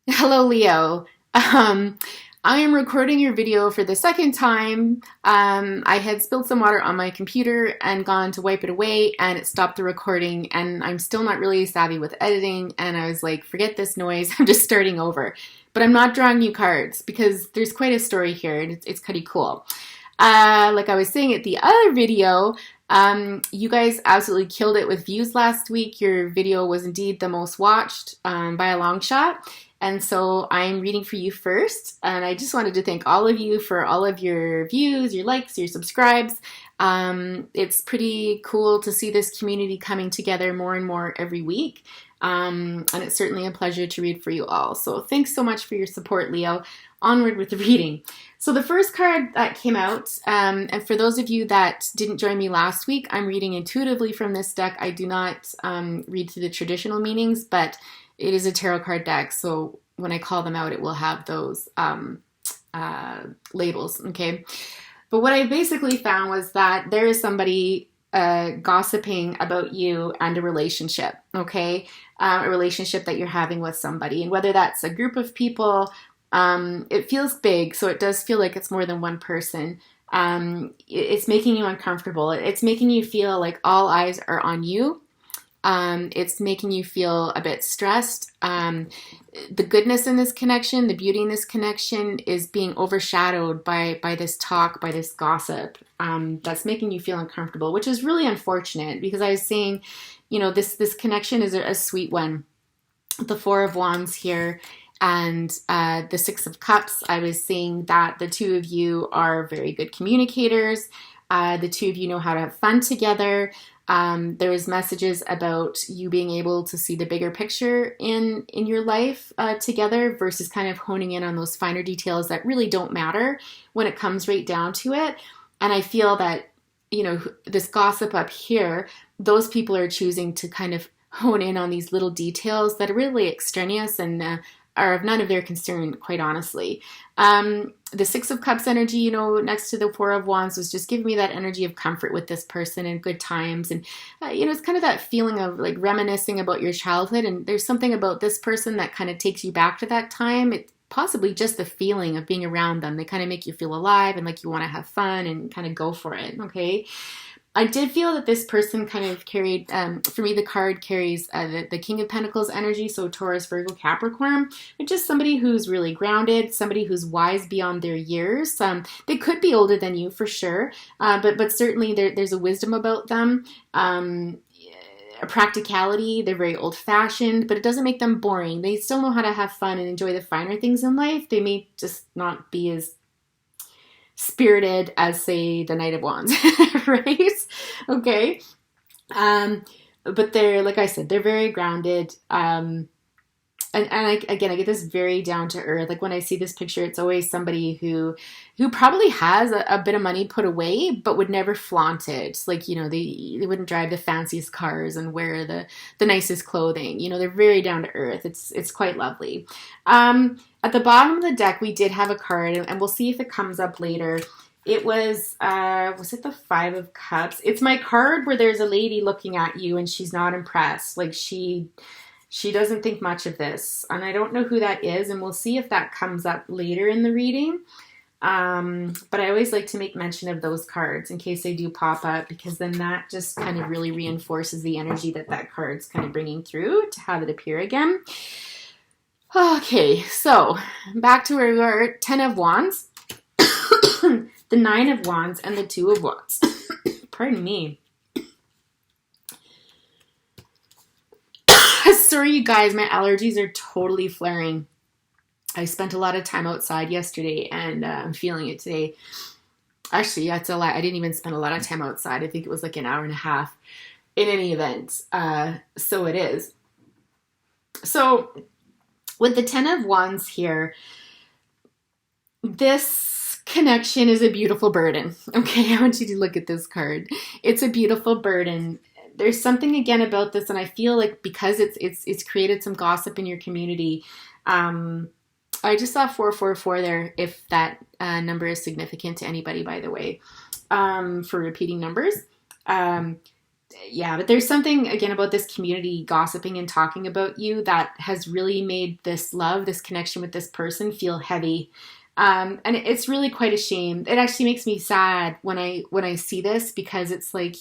Hello, Leo. Um, I am recording your video for the second time. I had spilled some water on my computer and gone to wipe it away, and it stopped the recording. And I'm still not really savvy with editing. And I was like, forget this noise. I'm just starting over. But I'm not drawing new cards because there's quite a story here, and it's pretty cool. Like I was saying at the other video, you guys absolutely killed it with views last week. Your video was indeed the most watched by a long shot. And so I'm reading for you first. And I just wanted to thank all of you for all of your views, your likes, your subscribes. It's pretty cool to see this community coming together more and more every week. And it's certainly a pleasure to read for you all. So thanks so much for your support, Leo. Onward with the reading. So the first card that came out, and for those of you that didn't join me last week, I'm reading intuitively from this deck. I do not read through the traditional meanings, but it is a tarot card deck, so when I call them out, it will have those labels, okay? But what I basically found was that there is somebody gossiping about you and a relationship, okay? A relationship that you're having with somebody, and whether that's a group of people, it feels big, so it does feel like it's more than one person. It's making you uncomfortable. It's making you feel like all eyes are on you. It's making you feel a bit stressed. The goodness in this connection, the beauty in this connection is being overshadowed by this talk, by this gossip, that's making you feel uncomfortable, which is really unfortunate because I was saying, you know, this connection is a sweet one. The Four of Wands here and the Six of Cups, I was saying that the two of you are very good communicators. The two of you know how to have fun together. There was messages about you being able to see the bigger picture in your life together versus kind of honing in on those finer details that really don't matter when it comes right down to it. And I feel that, you know, this gossip up here, those people are choosing to kind of hone in on these little details that are really extraneous and are of none of their concern, quite honestly. The Six of Cups energy, you know, next to the Four of Wands was just giving me that energy of comfort with this person and good times. And, you know, it's kind of that feeling of like reminiscing about your childhood. And there's something about this person that kind of takes you back to that time. It's possibly just the feeling of being around them. They kind of make you feel alive and like you want to have fun and kind of go for it, okay? I did feel that this person kind of carried, for me, the card carries the King of Pentacles energy, so Taurus, Virgo, Capricorn, but just somebody who's really grounded, somebody who's wise beyond their years. They could be older than you for sure, but certainly there's a wisdom about them. A practicality, they're very old-fashioned, but it doesn't make them boring. They still know how to have fun and enjoy the finer things in life. They may just not be as spirited as, say, the Knight of Wands, right? Okay. But they're, like I said, they're very grounded. Again, I get this very down to earth. Like when I see this picture, it's always somebody who probably has a bit of money put away, but would never flaunt it. Like, you know, they wouldn't drive the fanciest cars and wear the nicest clothing. You know, they're very down to earth. It's quite lovely. At the bottom of the deck, we did have a card, and we'll see if it comes up later. It was it the Five of Cups? It's my card where there's a lady looking at you and she's not impressed. Like she doesn't think much of this. And I don't know who that is, and we'll see if that comes up later in the reading. But I always like to make mention of those cards in case they do pop up, because then that just kind of really reinforces the energy that card's kind of bringing through to have it appear again. Okay, so back to where we were. Ten of Wands, the Nine of Wands, and the Two of Wands. Pardon me. Sorry, you guys, my allergies are totally flaring. I spent a lot of time outside yesterday, and I'm feeling it today. Actually, yeah, it's a lot. I didn't even spend a lot of time outside. I think it was like an hour and a half in any event. So it is. So with the Ten of Wands here, this connection is a beautiful burden. Okay, I want you to look at this card. It's a beautiful burden. There's something again about this, and I feel like because it's created some gossip in your community. I just saw 444 there, if that number is significant to anybody, by the way, for repeating numbers. Yeah, but there's something again about this community gossiping and talking about you that has really made this love, this connection with this person feel heavy. And it's really quite a shame. It actually makes me sad when I see this, because it's like,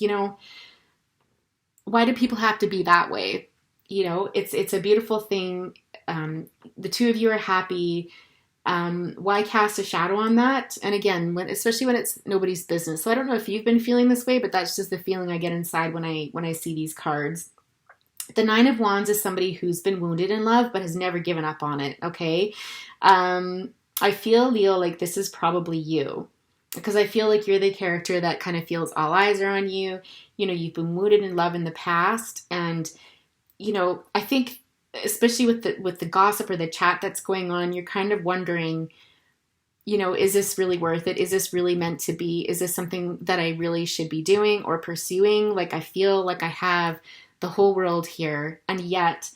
why do people have to be that way? It's a beautiful thing. The two of you are happy. Why cast a shadow on that? And again, especially when it's nobody's business. So I don't know if you've been feeling this way, but that's just the feeling I get inside when I see these cards. The Nine of Wands is somebody who's been wounded in love but has never given up on it. Okay, I feel, Leo, like this is probably you, because I feel like you're the character that kind of feels all eyes are on you. You've been wounded in love in the past, and I think especially with the gossip or the chat that's going on, you're kind of wondering, is this really worth it? Is this really meant to be? Is this something that I really should be doing or pursuing? Like, I feel like I have the whole world here, and yet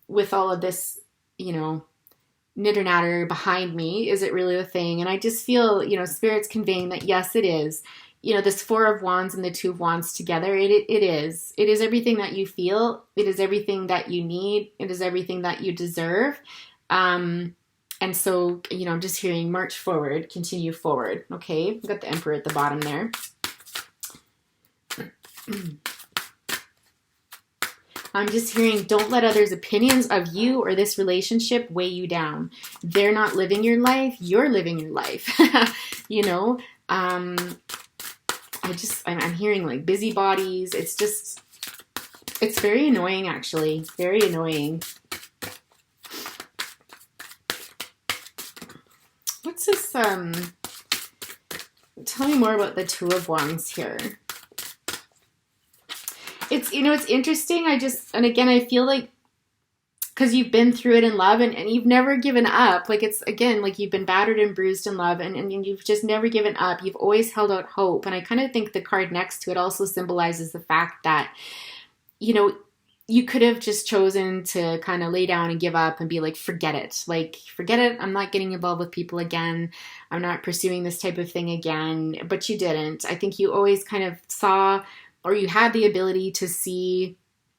with all of this, knitter natter behind me, is it really a thing? And I just feel, spirit's conveying that yes, it is. This Four of Wands and the Two of Wands together, it is. It is everything that you feel. It is everything that you need. It is everything that you deserve. And so, I'm just hearing march forward, continue forward. Okay, we've got the Emperor at the bottom there. I'm just hearing, don't let others' opinions of you or this relationship weigh you down. They're not living your life. You're living your life. I'm hearing like busybodies. It's very annoying, actually. Very annoying. What's this? Tell me more about the Two of Wands here. It's interesting. And again, I feel like, because you've been through it in love and you've never given up. Like, it's, again, like you've been battered and bruised in love and you've just never given up. You've always held out hope. And I kind of think the card next to it also symbolizes the fact that, you could have just chosen to kind of lay down and give up and be like, forget it. Like, forget it. I'm not getting involved with people again. I'm not pursuing this type of thing again. But you didn't. I think you always kind of saw, or you had the ability to see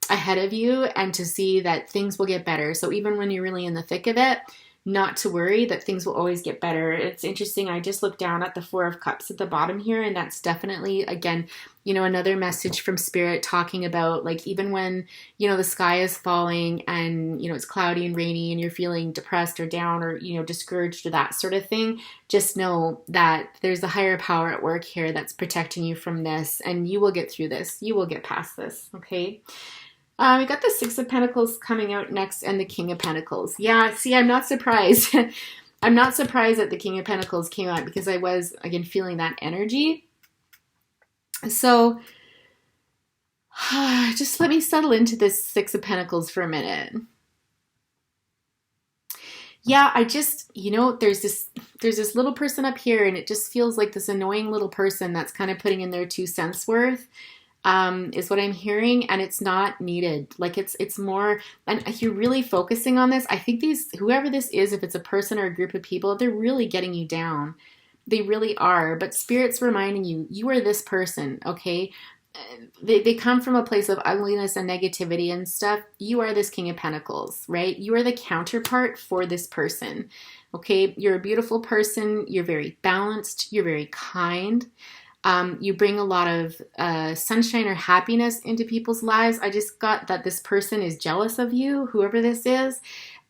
ahead of you and to see that things will get better. So even when you're really in the thick of it, not to worry, that things will always get better. It's interesting. I just looked down at the Four of Cups at the bottom here, and that's definitely, again, another message from Spirit talking about, like, even when, the sky is falling and, it's cloudy and rainy and you're feeling depressed or down or, discouraged or that sort of thing, just know that there's a higher power at work here that's protecting you from this, and you will get through this. You will get past this, okay? We got the Six of Pentacles coming out next and the King of Pentacles. Yeah, see, I'm not surprised. I'm not surprised that the King of Pentacles came out, because I was, again, feeling that energy. So just let me settle into this Six of Pentacles for a minute. Yeah, I just, there's this little person up here, and it just feels like this annoying little person that's kind of putting in their 2 cents worth. Is what I'm hearing, and it's not needed. Like, it's more, and if you're really focusing on this, I think whoever this is, if it's a person or a group of people, they're really getting you down. They really are. But Spirit's reminding you, you are this person, okay? They come from a place of ugliness and negativity and stuff. You are this King of Pentacles, right? You are the counterpart for this person, okay? You're a beautiful person. You're very balanced. You're very kind. You bring a lot of sunshine or happiness into people's lives. I just got that this person is jealous of you, whoever this is.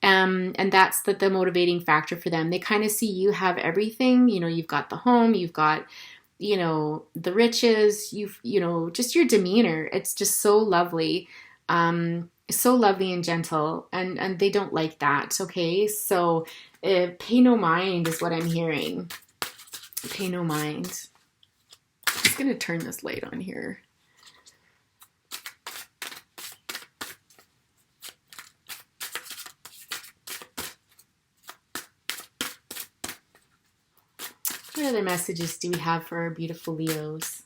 And that's the motivating factor for them. They kind of see you have everything. You've got the home, you've got, the riches, just your demeanor. It's just so lovely. So lovely and gentle. And they don't like that. Okay. So pay no mind is what I'm hearing. Pay no mind. I'm just going to turn this light on here. What other messages do we have for our beautiful Leos?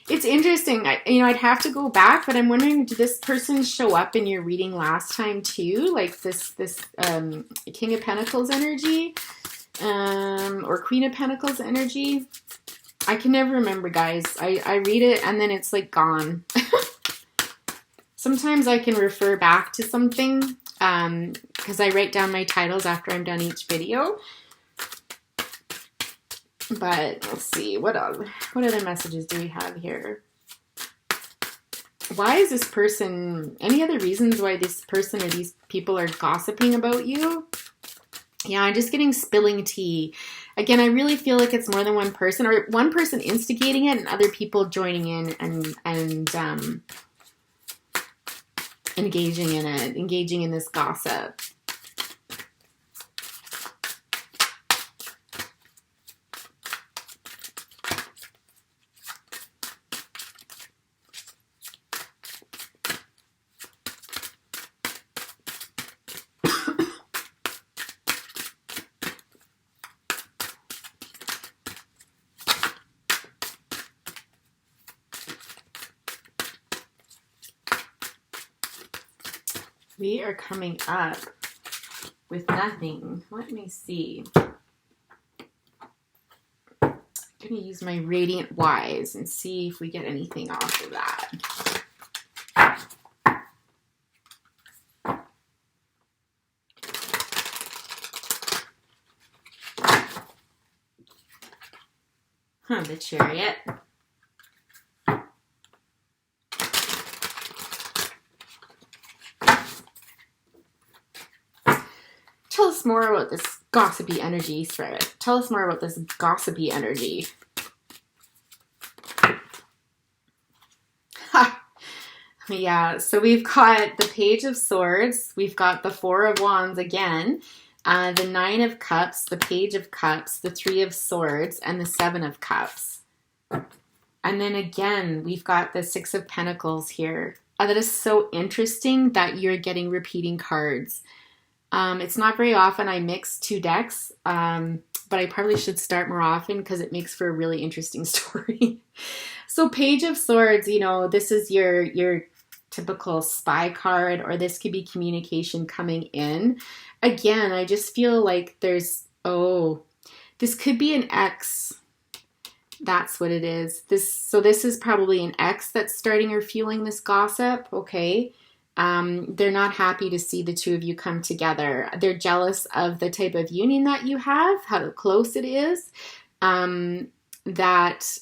It's interesting. I'd have to go back, but I'm wondering, did this person show up in your reading last time too? Like this King of Pentacles energy, or Queen of Pentacles energy? I can never remember, guys. I read it and then it's like gone. sometimes I can refer back to something because I write down my titles after I'm done each video. But let's see, what other messages do we have here? Why is this person, any other reasons why this person or these people are gossiping about you? Yeah, I'm just getting spilling tea. Again, I really feel like it's more than one person, or one person instigating it and other people joining in and engaging in it, engaging in this gossip. We are coming up with nothing. Let me see. I'm going to use my Radiant Wise and see if we get anything off of that. The Chariot. Tell us more about this gossipy energy, Spirit. Tell us more about this gossipy energy. Ha! Yeah, so we've got the Page of Swords. We've got the Four of Wands again. The Nine of Cups, the Page of Cups, the Three of Swords, and the Seven of Cups. And then again, we've got the Six of Pentacles here. That is so interesting that you're getting repeating cards. It's not very often I mix two decks, but I probably should start more often because it makes for a really interesting story. So Page of Swords, you know, this is your typical spy card, or this could be communication coming in. Again, I just feel like there's, this could be an ex. That's what it is. So this is probably an ex that's starting or fueling this gossip, okay? They're not happy to see the two of you come together. They're jealous of the type of union that you have, how close it is, that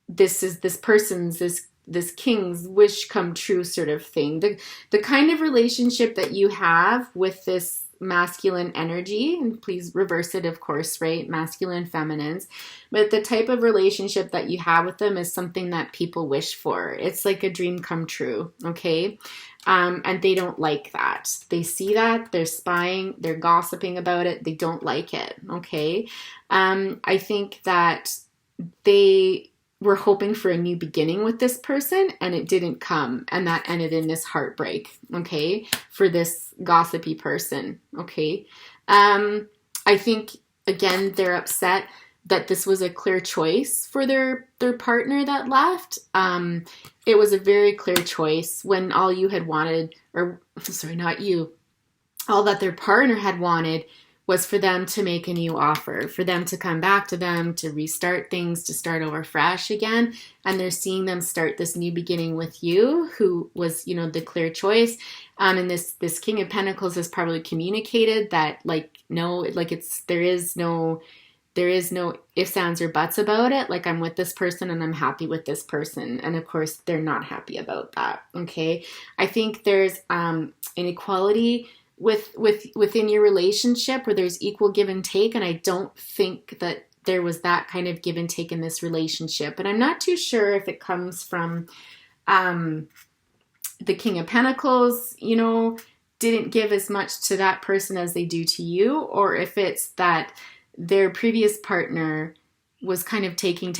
this is this person's, this king's wish come true sort of thing. The kind of relationship that you have with this masculine energy, and please reverse it, of course, right? Masculine, feminines. But the type of relationship that you have with them is something that people wish for. It's like a dream come true, okay? And they don't like that. They see that, they're spying, they're gossiping about it, they don't like it, okay? I think that they were hoping for a new beginning with this person and it didn't come, and that ended in this heartbreak, okay, for this gossipy person, okay? I think, again, they're upset that this was a clear choice for their partner that left. It was a very clear choice when all you had wanted, or sorry, not you, all that their partner had wanted was for them to make a new offer, for them to come back to them, to restart things, to start over fresh again. And they're seeing them start this new beginning with you, who was, you know, the clear choice. And this King of Pentacles has probably communicated that, like, no, like there is no ifs, ands, or buts about it. Like, I'm with this person and I'm happy with this person. And of course, they're not happy about that. Okay. I think there's inequality within your relationship where there's equal give and take. And I don't think that there was that kind of give and take in this relationship. And I'm not too sure if it comes from the King of Pentacles, you know, didn't give as much to that person as they do to you, or if it's that their previous partner was kind of taking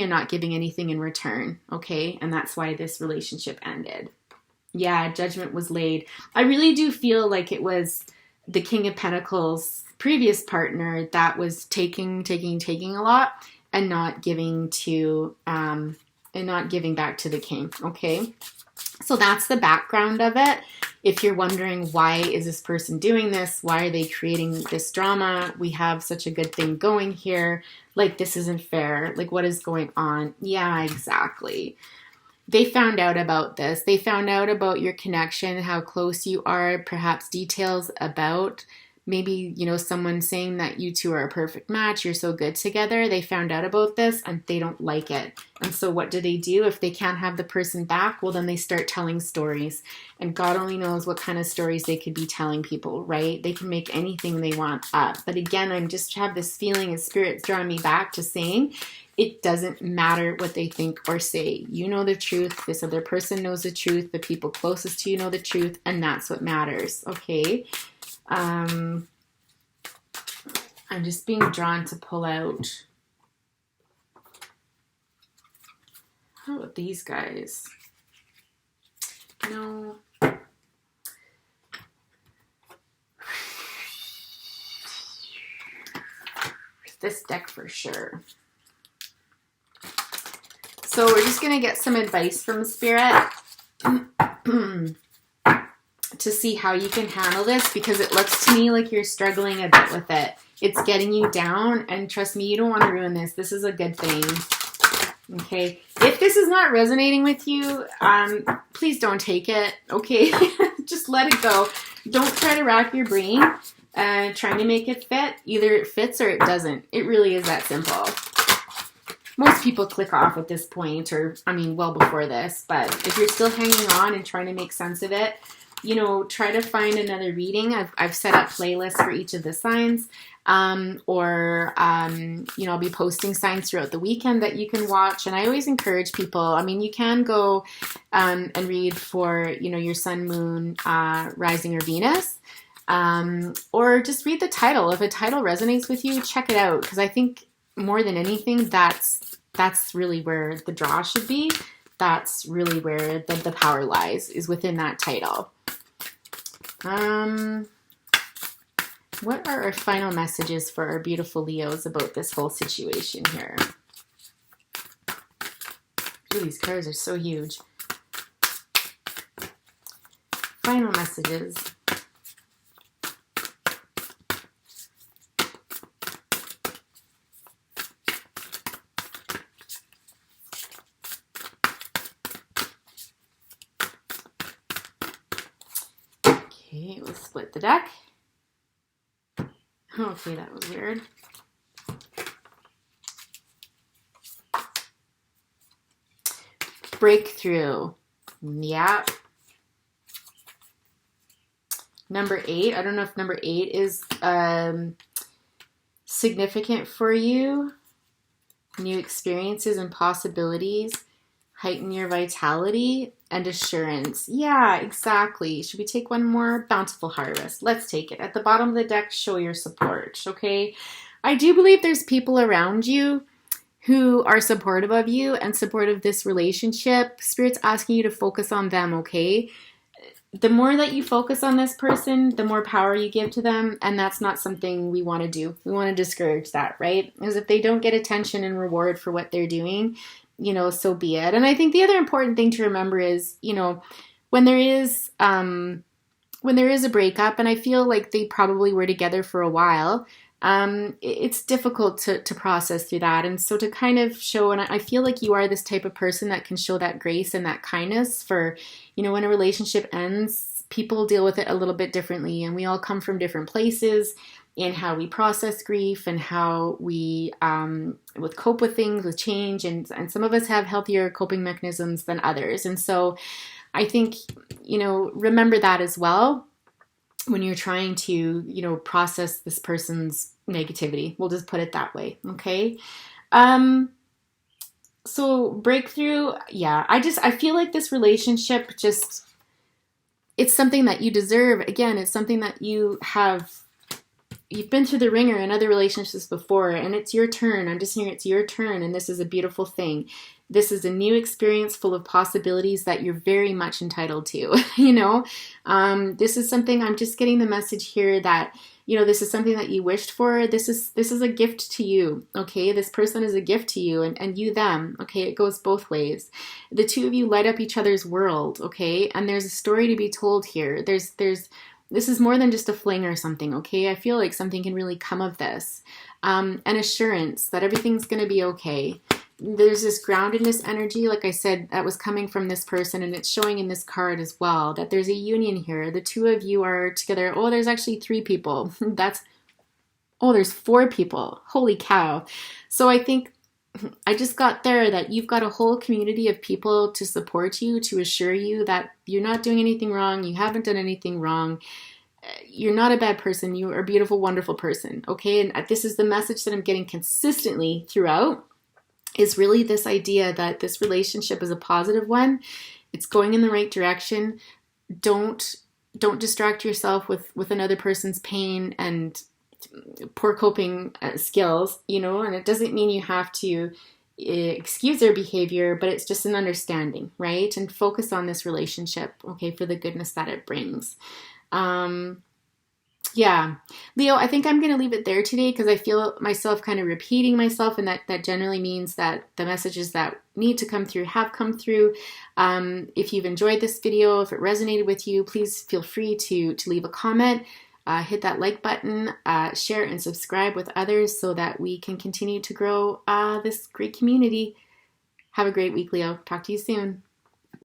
and not giving anything in return. Okay. And that's why this relationship ended. Yeah, judgment was laid. I really do feel like it was the King of Pentacles' previous partner that was taking a lot and not giving to and not giving back to the king. Okay, so that's the background of it. If you're wondering why is this person doing this, why are they creating this drama? We have such a good thing going here. Like, this isn't fair. Like, what is going on? Yeah, exactly. they found out about this. They found out about your connection, how close you are, perhaps details about maybe, someone saying that you two are a perfect match, you're so good together. They found out about this and they don't like it. And so what do? If they can't have the person back, well, then they start telling stories. And God only knows what kind of stories they could be telling people, right? They can make anything they want up. But again, I just have this feeling, as Spirit's drawing me back to saying, it doesn't matter what they think or say. You know the truth. This other person knows the truth. The people closest to you know the truth. And that's what matters. Okay. I'm just being drawn to pull out. How about these guys? No. This deck for sure. So we're just going to get some advice from Spirit to see how you can handle this, because it looks to me like you're struggling a bit with it. It's getting you down, and trust me, you don't want to ruin this. This is a good thing. Okay. If this is not resonating with you, please don't take it. Okay. Just let it go. Don't try to rack your brain trying to make it fit. Either it fits or it doesn't. It really is that simple. Most people click off at this point, or, well before this, but if you're still hanging on and trying to make sense of it, try to find another reading. I've set up playlists for each of the signs, or I'll be posting signs throughout the weekend that you can watch. And I always encourage people, you can go and read for, your sun, moon, rising, or Venus, or just read the title. If a title resonates with you, check it out, because I think more than anything, that's really where the draw should be. That's really where the power lies, is within that title. What are our final messages for our beautiful Leos about this whole situation here? Ooh, these cards are so huge. Final messages. Okay, we'll split the deck. Okay, that was weird. Breakthrough. Yeah. Number 8. I don't know if number 8 is significant for you. New experiences and possibilities. Heighten your vitality and assurance. Yeah, exactly. Should we take one more? Bountiful harvest. Let's take it. At the bottom of the deck, show your support. Okay. I do believe there's people around you who are supportive of you and supportive of this relationship. Spirit's asking you to focus on them. Okay. The more that you focus on this person, the more power you give to them. And that's not something we want to do. We want to discourage that, right? Because if they don't get attention and reward for what they're doing, so be it. And I think the other important thing to remember is, when there is a breakup, and I feel like they probably were together for a while, it's difficult to process through that. And so to kind of show, and I feel like you are this type of person that can show that grace and that kindness for, when a relationship ends, people deal with it a little bit differently, and we all come from different places in how we process grief and how we would cope with things, with change, and some of us have healthier coping mechanisms than others. And so I think, remember that as well when you're trying to, process this person's negativity. We'll just put it that way, okay? So breakthrough, yeah, I feel like this relationship it's something that you deserve. Again, it's something that you've been through the ringer in other relationships before, and it's your turn. I'm just hearing it's your turn, and this is a beautiful thing. This is a new experience full of possibilities that you're very much entitled to, This is something, I'm just getting the message here that, this is something that you wished for. This is a gift to you, okay? This person is a gift to you, and you them, okay? It goes both ways. The two of you light up each other's world, okay? And there's a story to be told here. This is more than just a fling or something, okay? I feel like something can really come of this. An assurance that everything's going to be okay. there's this groundedness energy, like I said, that was coming from this person, and it's showing in this card as well, that there's a union here. The two of you are together. Oh, there's actually three people. There's four people. Holy cow. So I think I just got there that you've got a whole community of people to support you, to assure you that you're not doing anything wrong. You haven't done anything wrong. You're not a bad person. You are a beautiful, wonderful person. Okay. And this is the message that I'm getting consistently throughout, is really this idea that this relationship is a positive one. It's going in the right direction. Don't distract yourself with another person's pain and poor coping skills, and it doesn't mean you have to excuse their behavior, but it's just an understanding, right? And focus on this relationship, okay, for the goodness that it brings. Yeah, Leo, I think I'm going to leave it there today because I feel myself kind of repeating myself, and that generally means that the messages that need to come through have come through. If you've enjoyed this video, if it resonated with you, please feel free to leave a comment, hit that like button, share and subscribe with others so that we can continue to grow this great community. Have a great week, Leo. Talk to you soon.